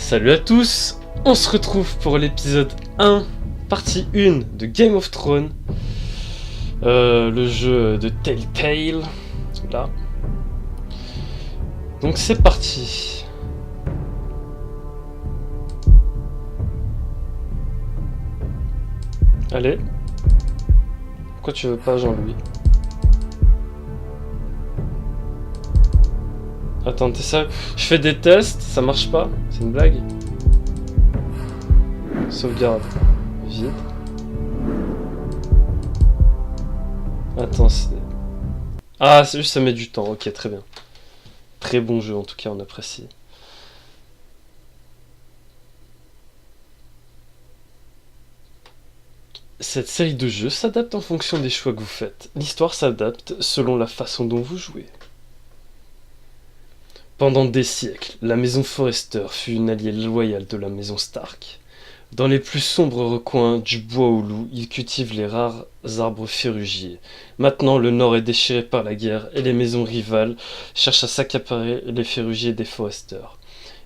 Salut à tous, on se retrouve pour l'épisode 1, partie 1 de Game of Thrones, le jeu de Telltale, là. Donc c'est parti. Allez. Pourquoi tu veux pas, Jean-Louis? Attends, t'es sérieux? Je fais des tests, ça marche pas? C'est une blague? Sauvegarde. Vide. Attends, c'est... Ah, c'est juste ça met du temps, ok, très bien. Très bon jeu, en tout cas, on apprécie. Cette série de jeux s'adapte en fonction des choix que vous faites. L'histoire s'adapte selon la façon dont vous jouez. Pendant des siècles, la maison Forrester fut une alliée loyale de la maison Stark. Dans les plus sombres recoins du bois au loup, ils cultivent les rares arbres ferrugiers. Maintenant, le nord est déchiré par la guerre et les maisons rivales cherchent à s'accaparer les ferrugiers des Forrester.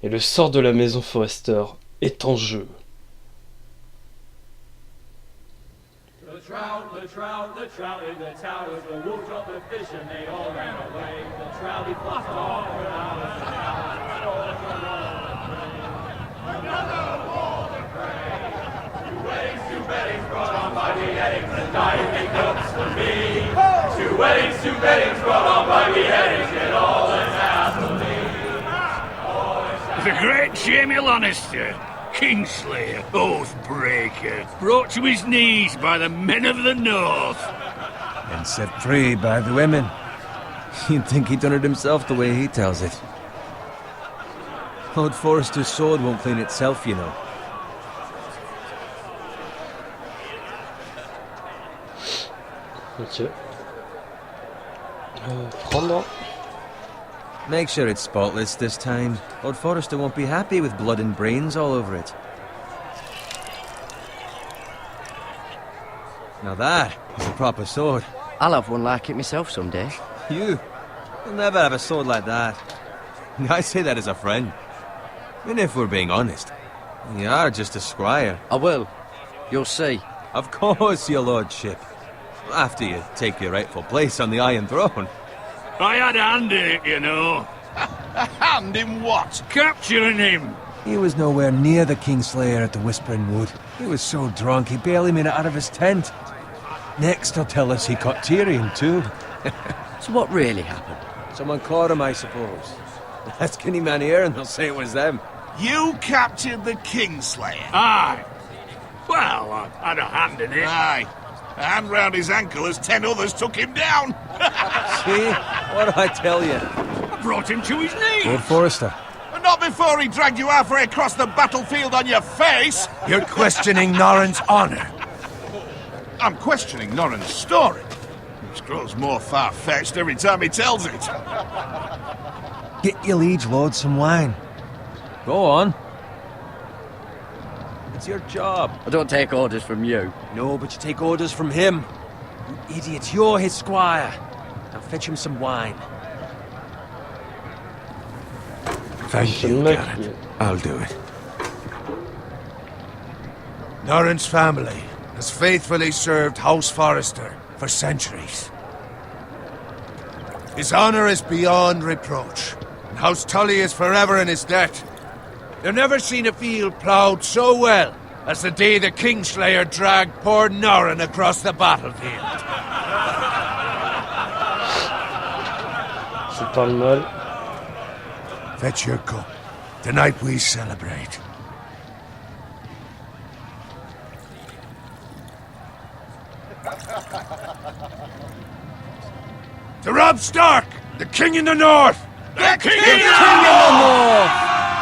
Et le sort de la maison Forrester est en jeu. The trout in the towers, the wolf dropped the fish and they all ran away. The trout he flopped off without a another war to pray. Two weddings brought on by beheadings and diving cups for me. Two weddings brought on by beheadings and all is happily. The great Jaime Lannister, Kingslayer, Oathbreaker, brought to his knees by the men of the North. And set free by the women. You'd think he'd done it himself the way he tells it. Lord Forrester's sword won't clean itself, you know. Ok. Prendre. Make sure it's spotless this time. Lord Forrester won't be happy with blood and brains all over it. Now that is a proper sword. I'll have one like it myself someday. You'll never have a sword like that. I say that as a friend. And if we're being honest, you are just a squire. I will. You'll see. Of course, your lordship. After you take your rightful place on the Iron Throne. I had a hand in it, you know. A hand in what? Capturing him. He was nowhere near the Kingslayer at the Whispering Wood. He was so drunk he barely made it out of his tent. Next he'll tell us he caught Tyrion too. So what really happened? Someone caught him, I suppose. Ask any man here and they'll say it was them. You captured the Kingslayer. Aye. Well, I had a hand in it. Aye. A hand round his ankle as 10 others took him down. See? What did I tell you? I brought him to his knees. Lord Forrester. And not before he dragged you halfway across the battlefield on your face. You're questioning Norrin's honor. I'm questioning Norrin's story, which grows more far-fetched every time he tells it. Get your liege lord some wine. Go on. It's your job. I don't take orders from you. No, but you take orders from him. You idiot, you're his squire. Now fetch him some wine. Thank you, Garrett. I'll do it. Norrin's family has faithfully served House Forrester for centuries. His honor is beyond reproach, and House Tully is forever in his debt. They've never seen a field ploughed so well as the day the Kingslayer dragged poor Norrin across the battlefield. Je parle mal. Fetch your cup. Tonight we celebrate. To Robb Stark, the King in the North! The King in the North!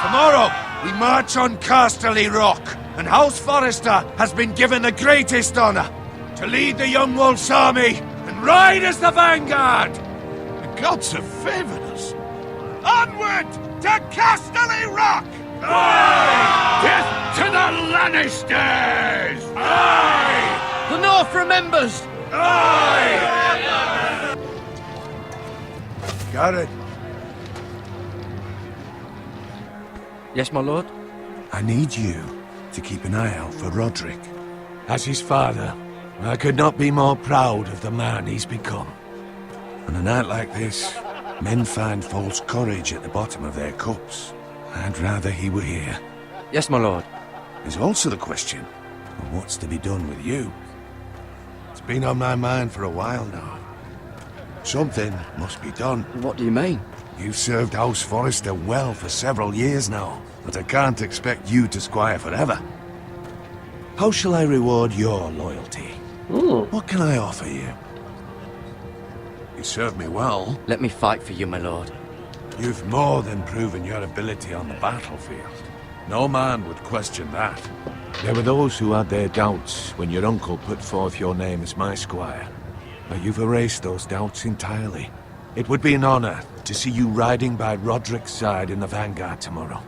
Tomorrow, we march on Casterly Rock, and House Forrester has been given the greatest honor to lead the Young Wolf's army and ride as the vanguard! The gods have favored us. Onward to Casterly Rock! Aye! Death to the Lannisters! Aye! The North remembers! Aye! Garrett, Yes, my lord? I need you to keep an eye out for Roderick. As his father, I could not be more proud of the man he's become. On a night like this, men find false courage at the bottom of their cups. I'd rather he were here. Yes, my lord. There's also the question of what's to be done with you. It's been on my mind for a while now. Something must be done. What do you mean? You've served House Forrester well for several years now, but I can't expect you to squire forever. How shall I reward your loyalty? What can I offer you? You served me well. Let me fight for you, my lord. You've more than proven your ability on the battlefield. No man would question that. There were those who had their doubts when your uncle put forth your name as my squire. But you've erased those doubts entirely. It would be an honor to see you riding by Roderick's side in the vanguard tomorrow.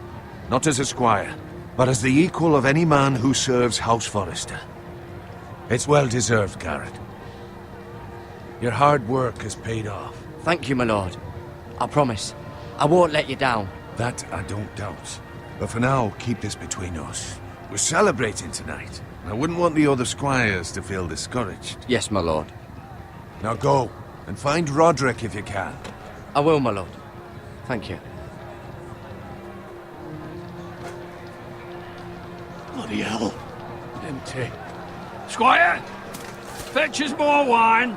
Not as a squire, but as the equal of any man who serves House Forrester. It's well deserved, Garrett. Your hard work has paid off. Thank you, my lord. I promise. I won't let you down. That I don't doubt. But for now, keep this between us. We're celebrating tonight. I wouldn't want the other squires to feel discouraged. Yes, my lord. Now go, and find Roderick if you can. I will, my lord. Thank you. Bloody hell. Empty. Squire! Fetch us more wine.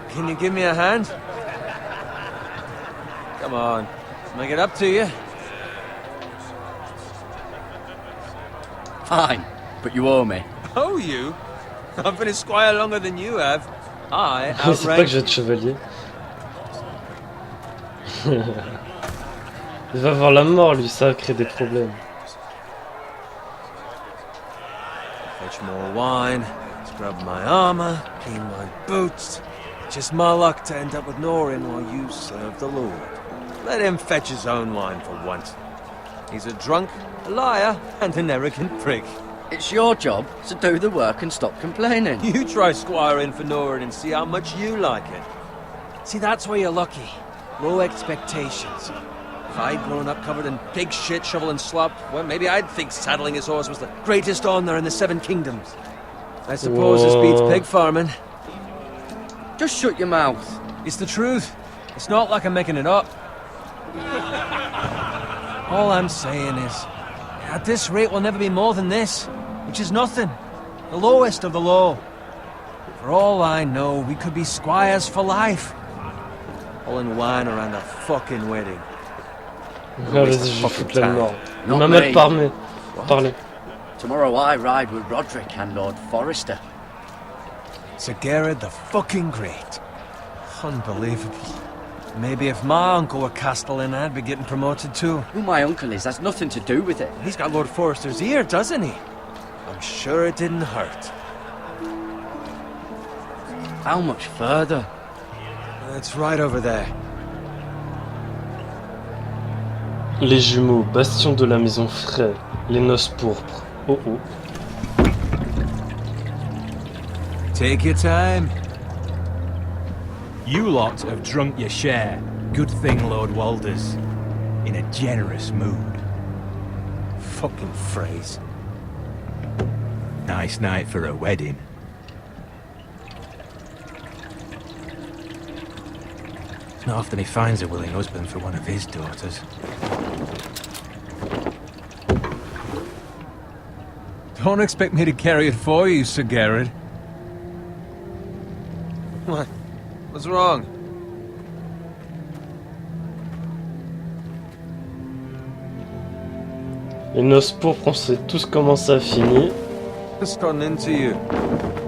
Can you give me a hand? Come on, make it up to you. Fine, but you owe me. Oh, you? I've been a squire longer than you have. I C'est pas que je vais être chevalier. Il va avoir la mort, lui, ça va créer des problèmes. Fetch more wine, scrub my armor, clean my boots. Just my luck to end up with Norin while you serve the Lord. Let him fetch his own wine for once. He's a drunk, a liar, and an arrogant prick. It's your job to do the work and stop complaining. You try squiring for Norin and see how much you like it. See, that's why you're lucky. Low expectations. If I'd grown up covered in pig shit, shovel and slop, well, maybe I'd think saddling his horse was the greatest honor in the Seven Kingdoms. I suppose this beats pig farming. Just shut your mouth. It's the truth. It's not like I'm making it up. All I'm saying is, at this rate we'll never be more than this, which is nothing. The lowest of the low. For all I know, we could be squires for life. All in wine around a fucking wedding. Ah, vas-y, je vais foutre la mort. Il Not m'a me. mal parlé. Tomorrow I ride with Roderick and Lord Forrester. Sir Gerard the fucking Great. Unbelievable. Maybe if my uncle were Castellan, I'd be getting promoted too. Who my uncle is has nothing to do with it. He's got Lord Forrester's ear, doesn't he? I'm sure it didn't hurt. How much further? It's right over there. Les jumeaux, bastion de la maison Frey, les noces pourpres. Oh oh. Take your time. You lot have drunk your share. Good thing Lord Walder's in a generous mood. Fucking phrase. Nice night for a wedding. Not often he finds a willing husband for one of his daughters. Don't expect me to carry it for you, Sir Gerard. What? What's wrong? Les noces pourpres, on sait tous comment ça finit. It's turning into you.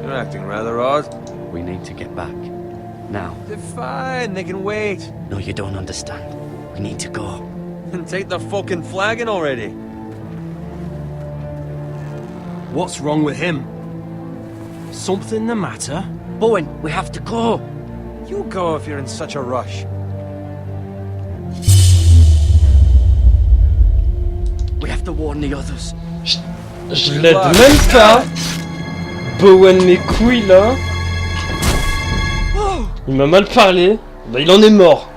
You're acting rather odd. We need to get back. Now. They're fine, they can wait. No, you don't understand. We need to go. And take the fucking flagon already. What's wrong with him? Something the matter? Bowen, we have to go. You go if you're in such a rush. We have to warn the others. Je l'aide même pas. Bowen mes couilles là. Il m'a mal parlé. Bah il en est mort.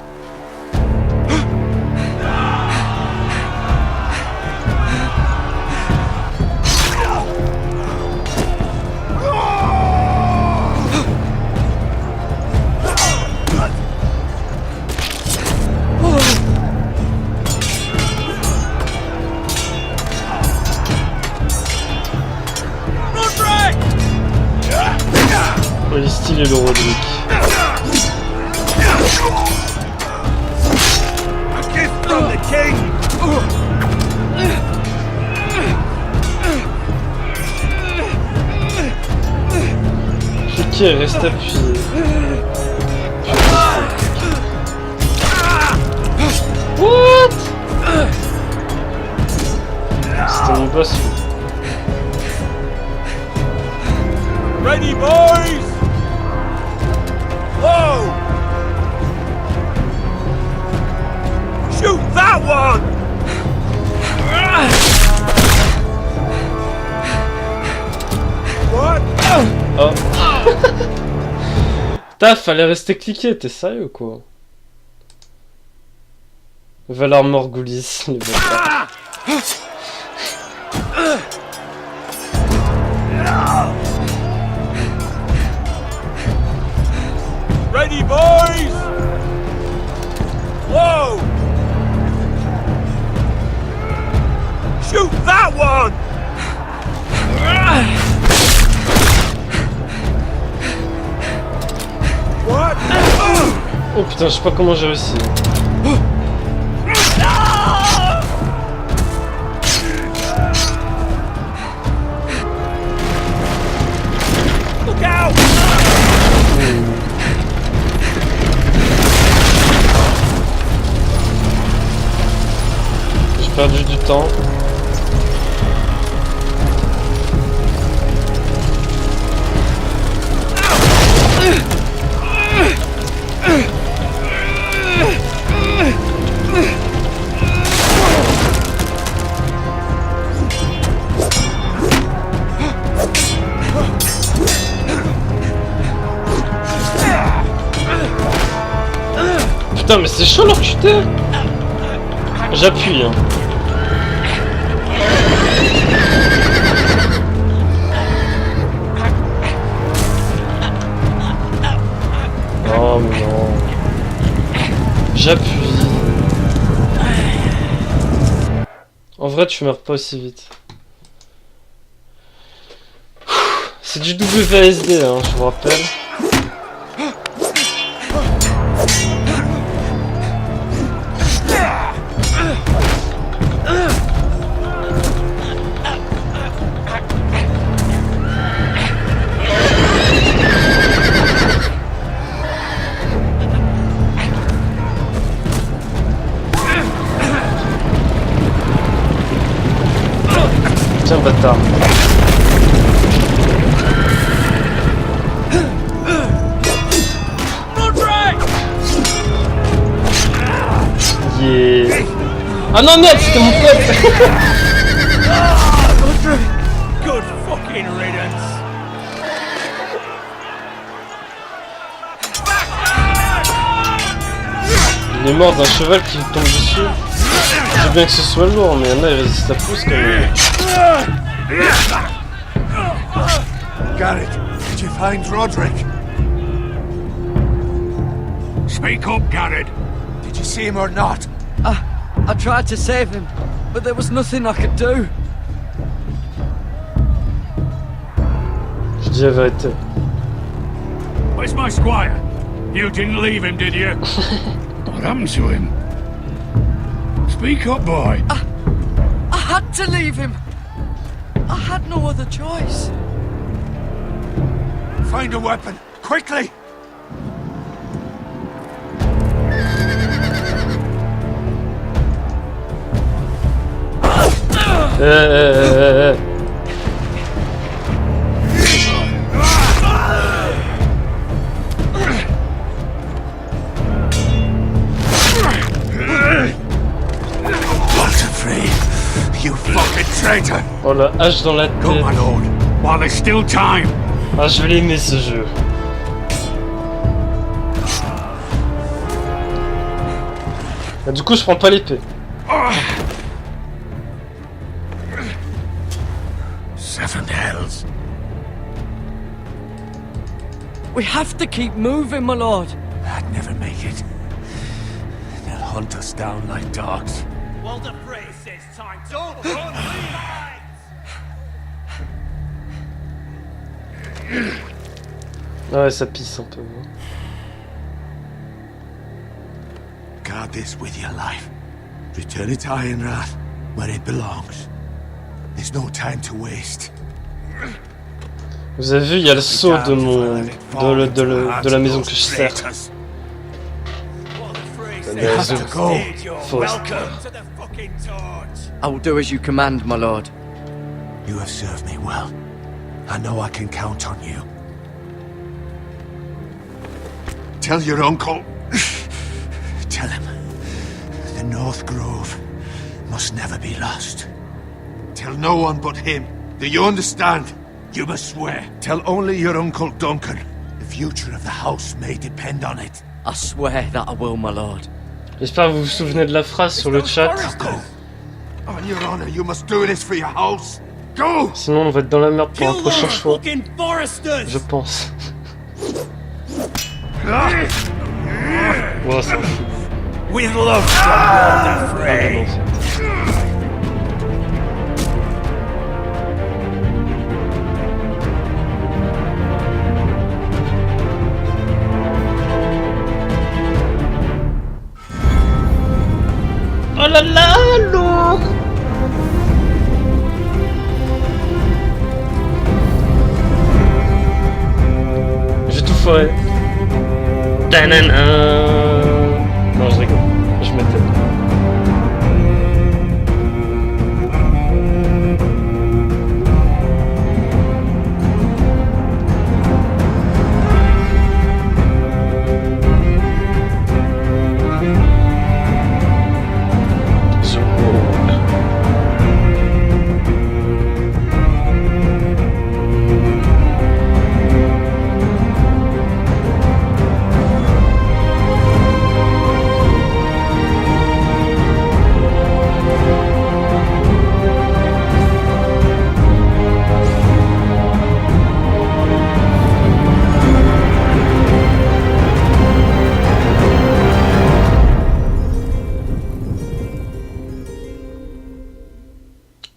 enculé le Roderick. A gift from the king! Cliquez et restez appuyé. What? C'était mon boss. Ready, boys! Whoa! Shoot that one! What? Oh. Putain, fallait rester cliqué, t'es sérieux quoi? Valeur Morgoulis, les bâtards. Ready, boys! Whoa! Shoot that one! What? Oh putain, je sais pas comment j'ai réussi. Look out! J'ai perdu du temps. Putain, mais c'est chaud leur cutter. J'appuie, hein. Oh mais non. J'appuie. En vrai, tu meurs pas aussi vite. C'est du WASD, hein, je vous rappelle. Tiens, bâtard. Yeah. Ah non, merde, c'était mon pote. Good fucking riddance. Il est mort d'un cheval qui tombe dessus. Je veux bien que ce soit lourd, mais il y en a, ils résistent à plus quand même. Garrett, did you find Roderick? Speak up, Garrett. Did you see him or not? I tried to save him, but there was nothing I could do. Je dis la vérité. Where's my squire? You didn't leave him, did you? What happened to him? Speak up, boy. I had to leave him. I had no other choice. Find a weapon, quickly! You fucking traitor! Oh la hache dans la Go, tête. my lord, while there's still time. Ah, je vais l'aimer ce jeu. Ah, du coup, je prends pas l'épée. Seven hells. We have to keep moving, my lord. I'd never make it. They'll hunt us down like dogs. Well, the phrase says time. Don't run, leave! Ouais, ça pisse un peu. Guard this with your life. Return it to Ironrath, where it belongs. There's no time to waste. Vous avez vu, il y a le sceau de la maison que je sers. I will do as you command, my lord. You have served me well. I know I can count on you. Tell your uncle. Tell him. The North Grove must never be lost. Tell no one but him. Do you understand? You must swear. Tell only your Uncle Duncan. The future of the house may depend on it. I swear that I will, my lord. J'espère que vous vous souvenez de la phrase sur le chat. Go. On your honor, you must do this for your house. Go! Sinon, on va être dans la merde pour un prochain choix. Je pense. Ouais, ça fout. With love, Lord Frey. Oh là là, lourd! J'ai tout foiré. Ta-na-na. Non, je rigole. Je m'étais.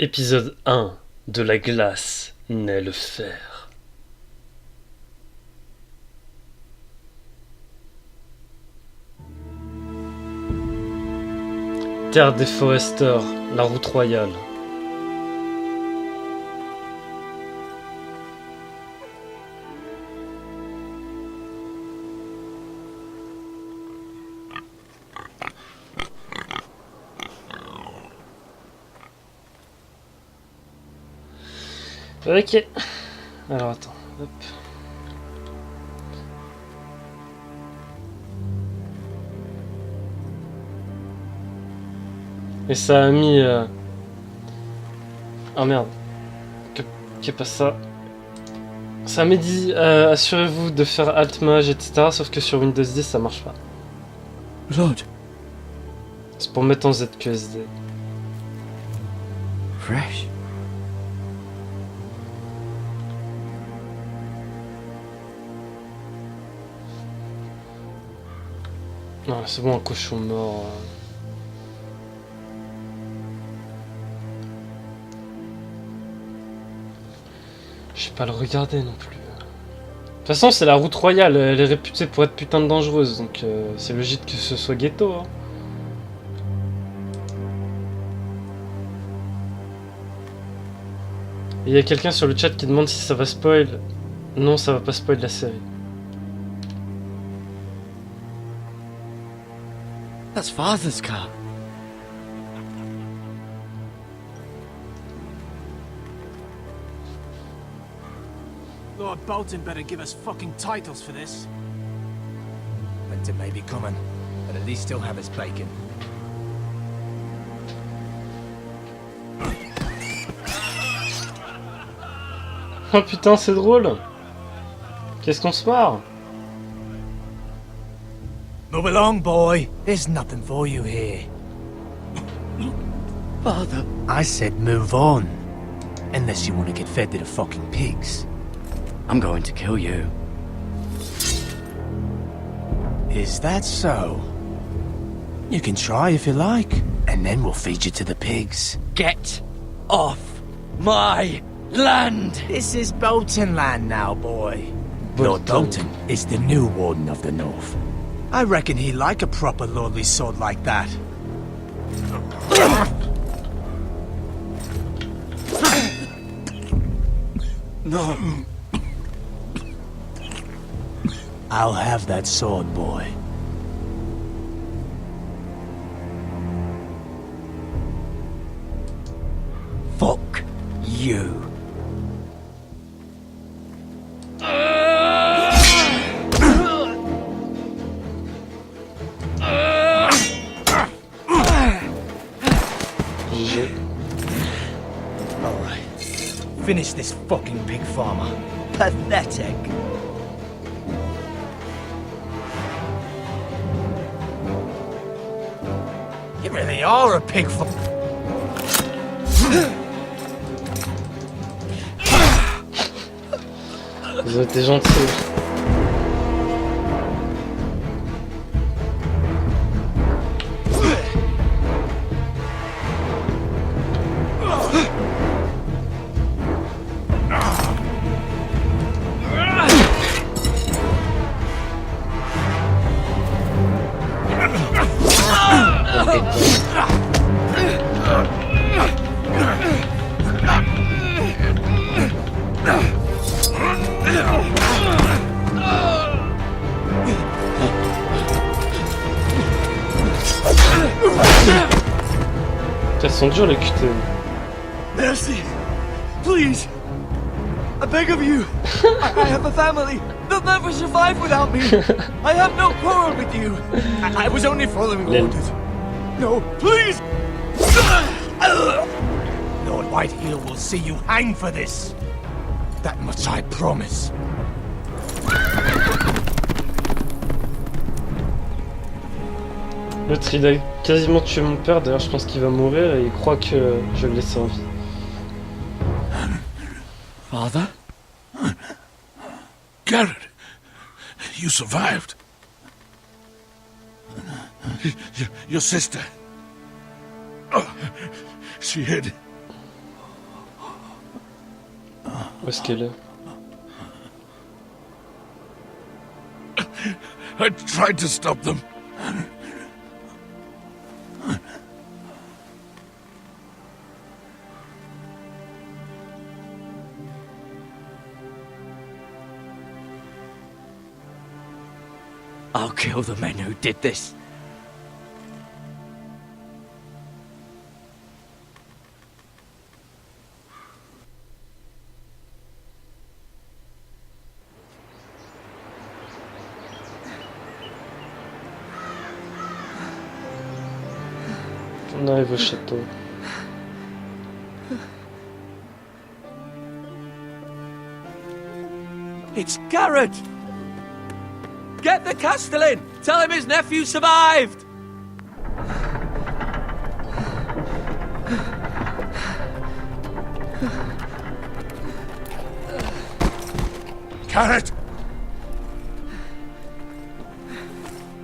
Épisode 1. De la glace naît le fer. Terre des foresters, la route royale. Ok. Alors attends. Hop. Et ça a mis... Oh merde. Qu'est pas ça. Ça m'a dit assurez-vous de faire Alt Mage, etc. Sauf que sur Windows 10 ça marche pas. Lord. C'est pour mettre en ZQSD. Fresh. Non, c'est bon, un cochon mort. Je vais pas le regarder non plus. De toute façon, c'est la route royale, elle est réputée pour être putain de dangereuse, donc c'est logique que ce soit ghetto. Hein. Il y a quelqu'un sur le chat qui demande si ça va spoil. Non, ça va pas spoil la série. That's Father's car. Lord Bolton better give us fucking titles for this. Winter may be coming, but at least he'll have his bacon. Oh putain, c'est drôle. Qu'est-ce qu'on se marre? Move along, boy. There's nothing for you here. Father. I said move on. Unless you want to get fed to the fucking pigs. I'm going to kill you. Is that so? You can try if you like, and then we'll feed you to the pigs. Get off my land! This is Bolton land now, boy. Lord Bolton is the new Warden of the North. I reckon he like a proper lordly sword like that. No. I'll have that sword, boy. Fuck you. GG. Alright. Finish this fucking pig farmer. Pathetic. You really are a pig farmer. Ils ont été gentils. Elles sont dures les QTE. Mercy! Please! I beg of you! I have a family! They'll never survive without me! I have no quarrel with you! I was only following orders. No, please! Lord Whiteheel will see you hang for this. That much I promise. L'autre il a quasiment tué mon père, d'ailleurs je pense qu'il va mourir et il croit que je vais le laisser en vie. Father? Garrett, you survived. Your sister. Oh, she hid. Où est-ce qu'elle est? I tried to stop them. I'll kill the men who did this. On arrive au château. It's Garrett! Get the Castellan! Tell him his nephew survived! Garrett!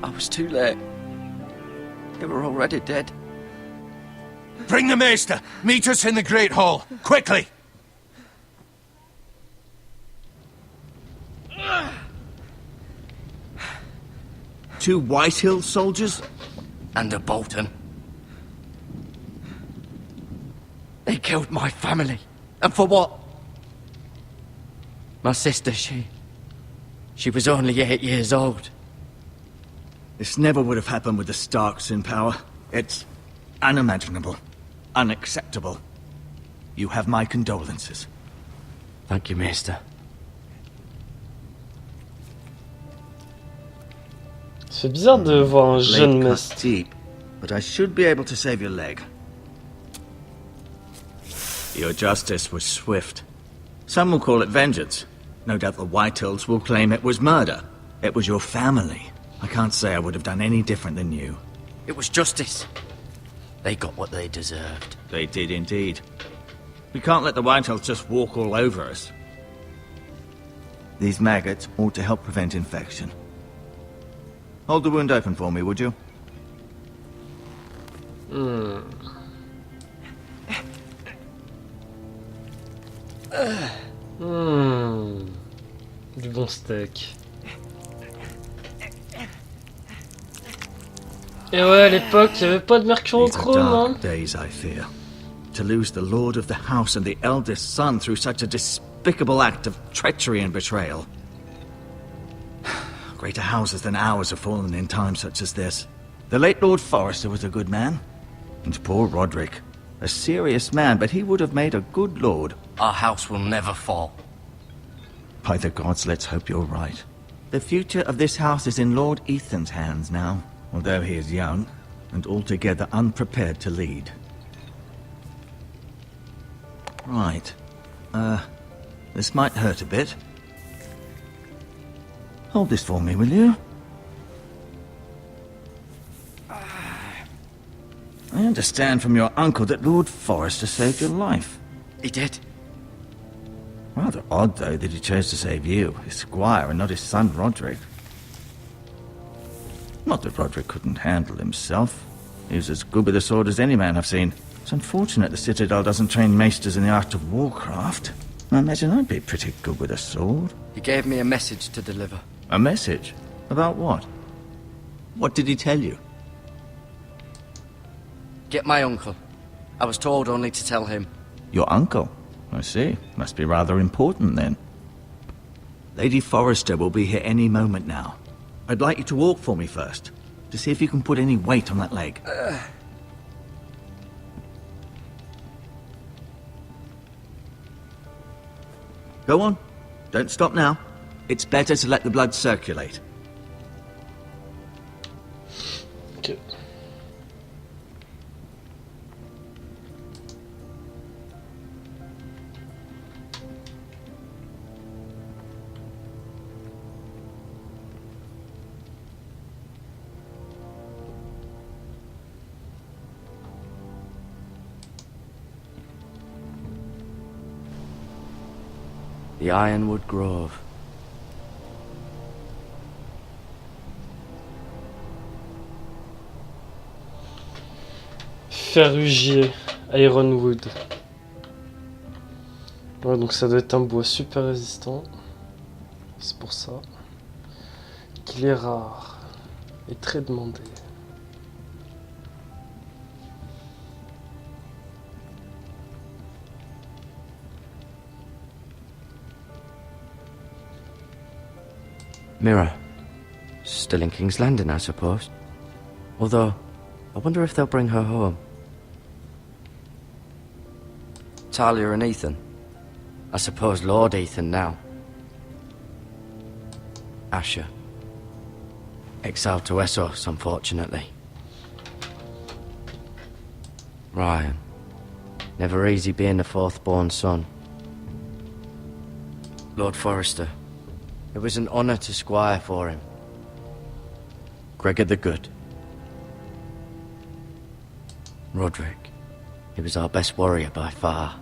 I was too late. They were already dead. Bring the maester! Meet us in the Great Hall! Quickly! Two Whitehill soldiers? And a Bolton. They killed my family. And for what? My sister, she was only 8 years old. This never would have happened with the Starks in power. It's unimaginable. Unacceptable. You have my condolences. Thank you, Maester. C'est bizarre de voir un jeune Blade maître. cut deep, but I should be able to save your leg. Your justice was swift. Some will call it vengeance. No doubt the Whitehills will claim it was murder. It was your family. I can't say I would have done any different than you. It was justice. They got what they deserved. They did indeed. We can't let the Whitehills just walk all over us. These maggots ought to help prevent infection. Hold the wound open for me, would you? Du bon steak. Et ouais, à l'époque, il n'y avait pas de mercurochrome, hein. Dark days, I fear. To lose the lord of the house and the eldest son through such a despicable act of treachery and betrayal. Greater houses than ours have fallen in times such as this. The late Lord Forrester was a good man. And poor Roderick. A serious man, but he would have made a good lord. Our house will never fall. By the gods, let's hope you're right. The future of this house is in Lord Ethan's hands now, although he is young and altogether unprepared to lead. Right. This might hurt a bit. Hold this for me, will you? I understand from your uncle that Lord Forrester saved your life. He did. Rather odd, though, that he chose to save you, his squire, and not his son Roderick. Not that Roderick couldn't handle himself. He was as good with a sword as any man I've seen. It's unfortunate the Citadel doesn't train maesters in the art of warcraft. I imagine I'd be pretty good with a sword. He gave me a message to deliver. A message? About what? What did he tell you? Get my uncle. I was told only to tell him. Your uncle? I see. Must be rather important, then. Lady Forrester will be here any moment now. I'd like you to walk for me first, to see if you can put any weight on that leg. Go on. Don't stop now. It's better to let the blood circulate. Ok. The Ironwood Grove. Ferrugier, Ironwood. Ouais, donc ça doit être un bois super résistant. C'est pour ça qu'il est rare et très demandé. Mirror. Still in King's Landing, I suppose. Although, I wonder if they'll bring her home. Talia and Ethan. I suppose Lord Ethan now. Asher. Exiled to Essos, unfortunately. Ryan. Never easy being the fourth-born son. Lord Forrester. It was an honor to squire for him. Gregor the Good. Roderick. He was our best warrior by far.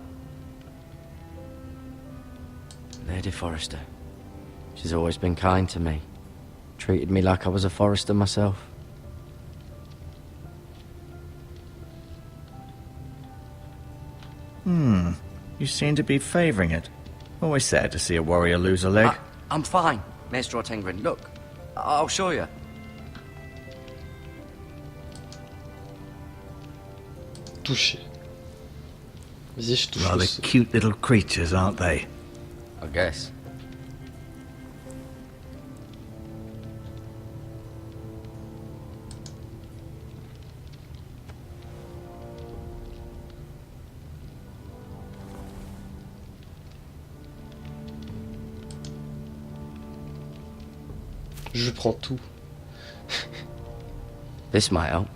Lady Forrester. She's always been kind to me. Treated me like I was a Forrester myself. You seem to be favoring it. Always sad to see a warrior lose a leg. I'm fine, Maestro Tengrin. Look, I'll show you. Touché. Vas-y, je touche. Rather aussi. cute little creatures, aren't they? I guess. Je prends tout. This might help.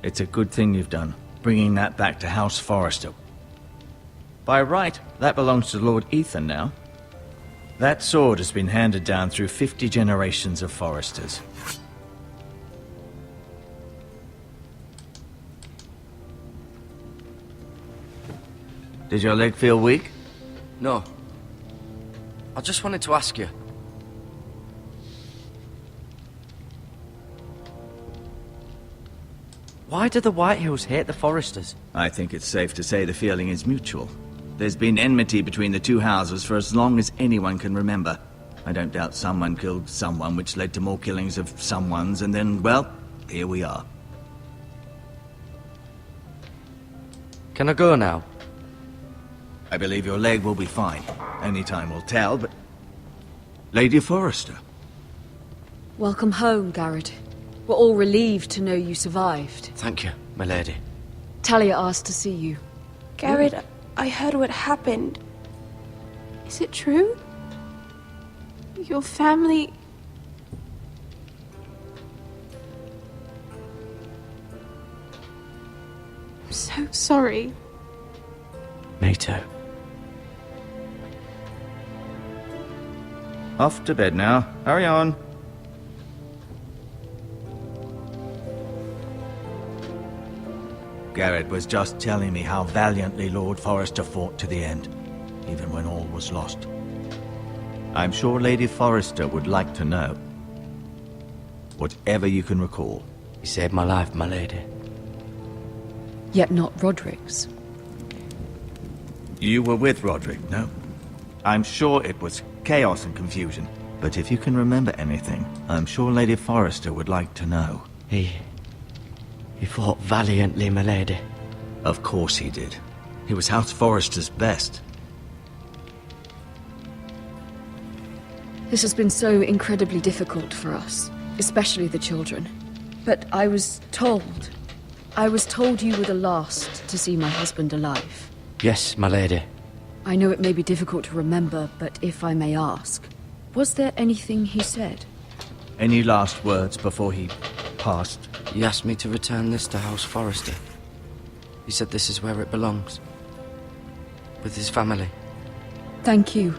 It's a good thing you've done, bringing that back to House Forrester. By right, that belongs to Lord Ethan now. That sword has been handed down through 50 generations of Forresters. Did your leg feel weak? No. I just wanted to ask you. Why do the Whitehills hate the Foresters? I think it's safe to say the feeling is mutual. There's been enmity between the two houses for as long as anyone can remember. I don't doubt someone killed someone, which led to more killings of someones, and then, well, here we are. Can I go now? I believe your leg will be fine. Only time will tell, but... Lady Forrester. Welcome home, Garrett. We're all relieved to know you survived. Thank you, my lady. Talia asked to see you. Garrett, I heard what happened. Is it true? Your family... I'm so sorry. Me too. Off to bed now. Hurry on. Garrett was just telling me how valiantly Lord Forrester fought to the end, even when all was lost. I'm sure Lady Forrester would like to know. Whatever you can recall. You saved my life, my lady. Yet not Roderick's. You were with Roderick, no? I'm sure it was chaos and confusion. But if you can remember anything, I'm sure Lady Forrester would like to know. He fought valiantly, my lady. Of course he did. He was House Forrester's best. This has been so incredibly difficult for us, especially the children. But I was told you were the last to see my husband alive. Yes, my lady. I know it may be difficult to remember, but if I may ask, was there anything he said? Any last words before he passed? He asked me to return this to House Forrester. He said this is where it belongs. With his family. Thank you,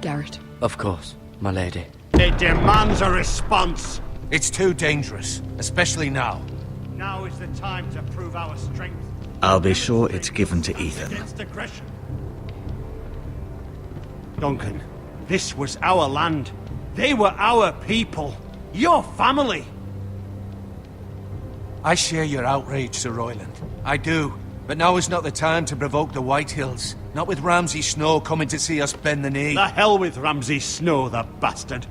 Garrett. Of course, my lady. It demands a response. It's too dangerous, especially now. Now is the time to prove our strength. I'll be sure it's given to Ethan. Against aggression. Duncan, this was our land. They were our people. Your family. I share your outrage, Sir Royland. I do. But now is not the time to provoke the Whitehills. Not with Ramsay Snow coming to see us bend the knee. The hell with Ramsay Snow, the bastard.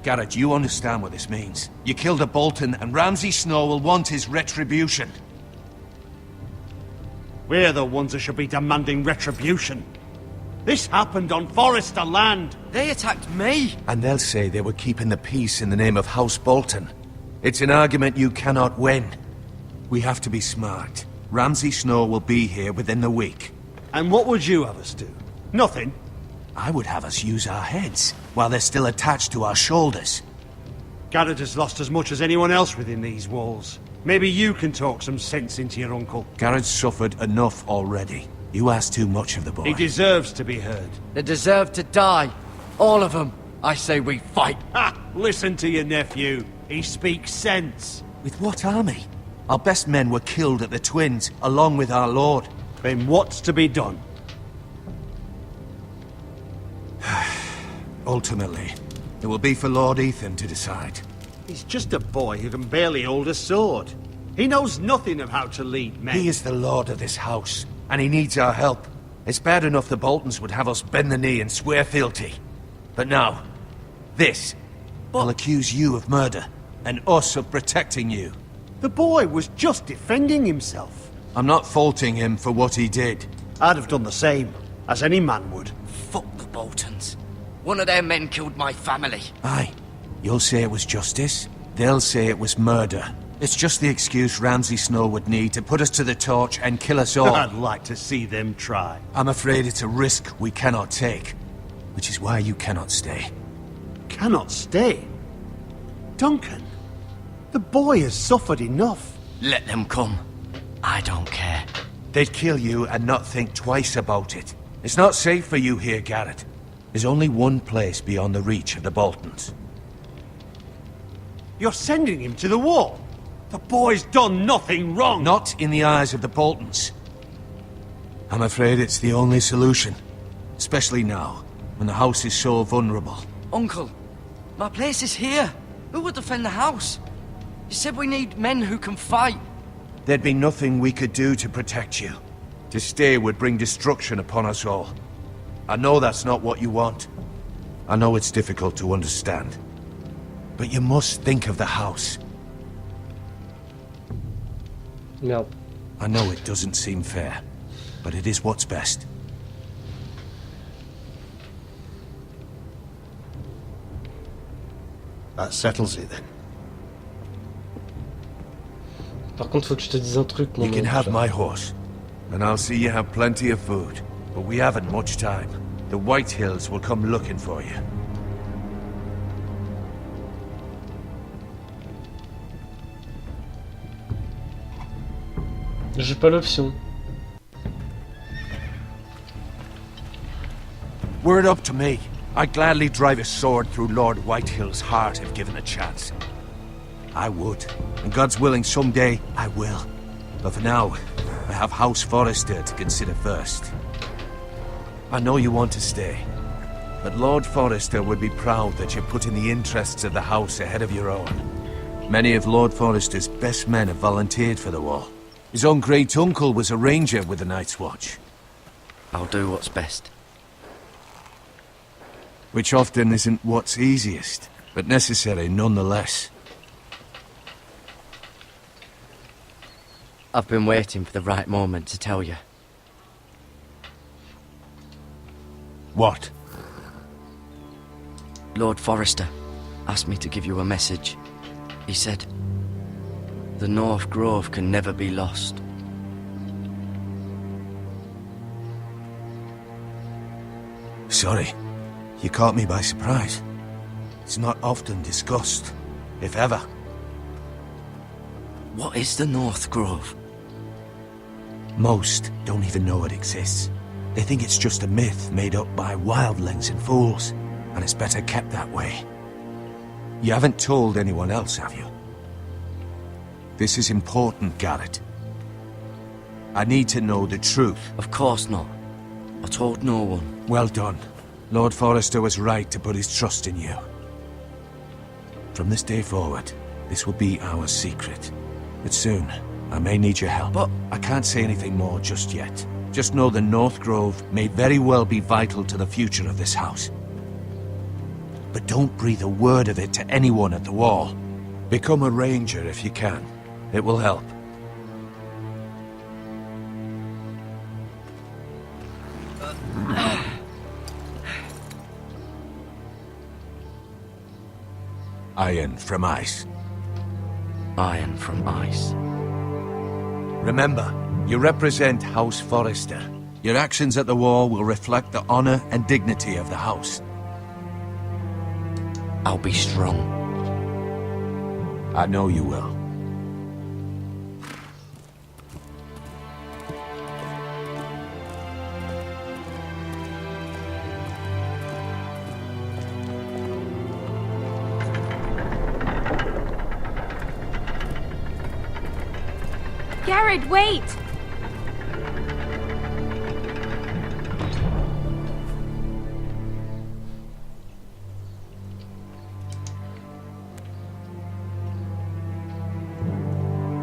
Garrett, you understand what this means. You killed a Bolton, and Ramsay Snow will want his retribution. We're the ones who should be demanding retribution. This happened on Forrester land. They attacked me. And they'll say they were keeping the peace in the name of House Bolton. It's an argument you cannot win. We have to be smart. Ramsay Snow will be here within the week. And what would you have us do? Nothing. I would have us use our heads, while they're still attached to our shoulders. Garrett has lost as much as anyone else within these walls. Maybe you can talk some sense into your uncle. Garrett's suffered enough already. You ask too much of the boy. He deserves to be heard. They deserve to die. All of them. I say we fight. Ha! Listen to your nephew. He speaks sense. With what army? Our best men were killed at the Twins, along with our lord. Then what's to be done? Ultimately, it will be for Lord Ethan to decide. He's just a boy who can barely hold a sword. He knows nothing of how to lead men. He is the lord of this house, and he needs our help. It's bad enough the Boltons would have us bend the knee and swear fealty. But now, this. I'll accuse you of murder, and us of protecting you. The boy was just defending himself. I'm not faulting him for what he did. I'd have done the same, as any man would. Fuck the Boltons. One of their men killed my family. Aye. You'll say it was justice. They'll say it was murder. It's just the excuse Ramsay Snow would need to put us to the torch and kill us all. I'd like to see them try. I'm afraid it's a risk we cannot take. Which is why you cannot stay. Cannot stay? Duncan, the boy has suffered enough. Let them come. I don't care. They'd kill you and not think twice about it. It's not safe for you here, Garrett. There's only one place beyond the reach of the Boltons. You're sending him to the wall? The boy's done nothing wrong! Not in the eyes of the Boltons. I'm afraid it's the only solution. Especially now, when the house is so vulnerable. Uncle, my place is here. Who will defend the house? You said we need men who can fight. There'd be nothing we could do to protect you. To stay would bring destruction upon us all. I know that's not what you want. I know it's difficult to understand. But you must think of the house. Merde. I know it doesn't seem fair, but it is what's best. That settles it then. Par contre, faut que je te dise un truc, mon You can mec. have my horse, and I'll see you have plenty of food. But we haven't much time. The White Hills will come looking for you. J'ai pas l'option. Were it up to me, I'd gladly drive a sword through Lord Whitehill's heart if given a chance. I would, and God's willing someday I will. But for now, I have House Forrester to consider first. I know you want to stay, but Lord Forrester would be proud that you're putting the interests of the house ahead of your own. Many of Lord Forrester's best men have volunteered for the war. His own great-uncle was a ranger with the Night's Watch. I'll do what's best. Which often isn't what's easiest, but necessary nonetheless. I've been waiting for the right moment to tell you. What? Lord Forrester asked me to give you a message. He said, the North Grove can never be lost. Sorry, you caught me by surprise. It's not often discussed, if ever. What is the North Grove? Most don't even know it exists. They think it's just a myth made up by wildlings and fools, and it's better kept that way. You haven't told anyone else, have you? This is important, Garrett. I need to know the truth. Of course not. I told no one. Well done. Lord Forrester was right to put his trust in you. From this day forward, this will be our secret. But soon, I may need your help. But I can't say anything more just yet. Just know the North Grove may very well be vital to the future of this house. But don't breathe a word of it to anyone at the wall. Become a ranger if you can. It will help. Iron from ice. Iron from ice. Remember, you represent House Forrester. Your actions at the war will reflect the honor and dignity of the house. I'll be strong. I know you will. Garrett, wait!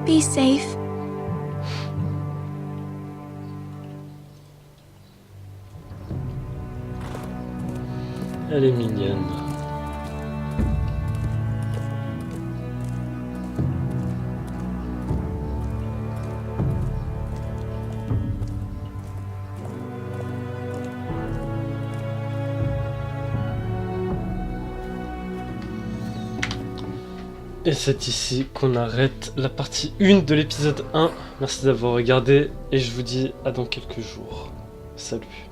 Be safe. Elle est mignonne. Et c'est ici qu'on arrête la partie 1 de l'épisode 1. Merci d'avoir regardé et je vous dis à dans quelques jours. Salut.